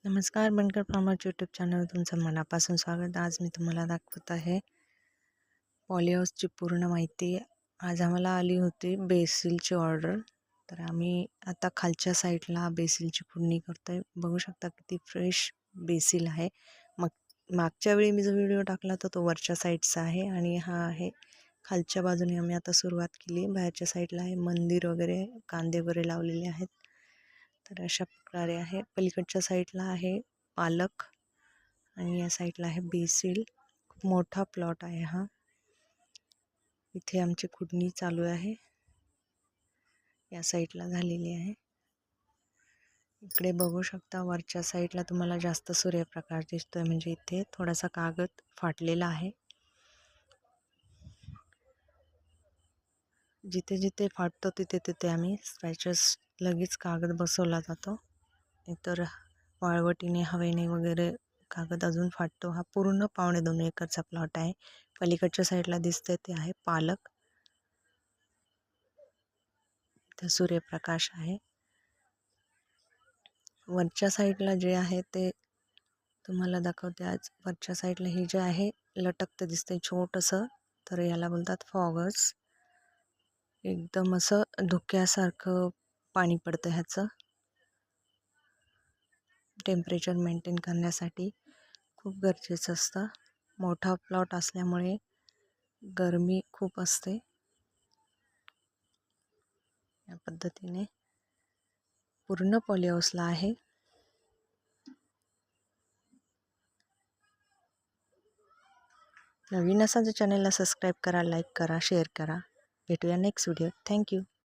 नमस्कार, बनकर farmers YouTube channel तुमचं मनापासून स्वागत. आज मी तुम्हाला दाखवत आहे पॉलीहाऊसची पूर्ण माहिती. आज आम्हाला आली होती बेसिलची ऑर्डर, तर आम्ही आता खालच्या साईडला बेसिलची फोडणी करतोय. बघू शकता किती फ्रेश बेसिल आहे. मग मागच्या वेळी मी जो व्हिडिओ टाकला तर तो वरच्या साईडचा आहे आणि हा आहे खालच्या बाजूने. आम्ही आता सुरुवात केली. बाहेरच्या साईडला आहे मंदिर वगैरे, कांदे वगैरे लावलेले आहेत. तर अशा प्रकारे आहे. पलीकडच्या साईडला आहे पालक आणि या साईडला आहे बेसिल. खूप मोठा प्लॉट आहे हा. इथे आमची खुडणी चालू आहे. या साईडला झालेली आहे. इकडे बघू शकता वरच्या साईडला तुम्हाला जास्त सूर्यप्रकाश दिसतोय, म्हणजे इथे थोडासा कागद फाटलेला आहे. जिथे जिथे फाटतो तिथे तिथे आम्ही स्क्रॅचेस लगेच कागद बसवला जातो. इतर वाळवटीने हवेने वगैरे कागद अजून फाटतो. हा पूर्ण 2.5 एकरचा प्लॉट आहे. पलीकडच्या साईडला दिसतंय ते आहे पालक. इथं सूर्यप्रकाश आहे. वरच्या साईडला जे आहे ते तुम्हाला दाखवते. आज वरच्या साईडला हे जे आहे लटकतं दिसतंय छोटंसं, तर याला बोलतात फॉगर्स. एकदम असं धुक्यासारखं पाणी पडतं. ह्याचं टेम्परेचर मेंटेन करण्यासाठी खूप गरजेचं असतं. मोठा प्लॉट असल्यामुळे गरमी खूप असते. या पद्धतीने पूर्ण पॉलीहाऊसला आहे. नवीन असाल तर चॅनलला सबस्क्राईब करा, लाईक करा, शेअर करा. भेटूया नेक्स्ट व्हिडिओ. थँक्यू.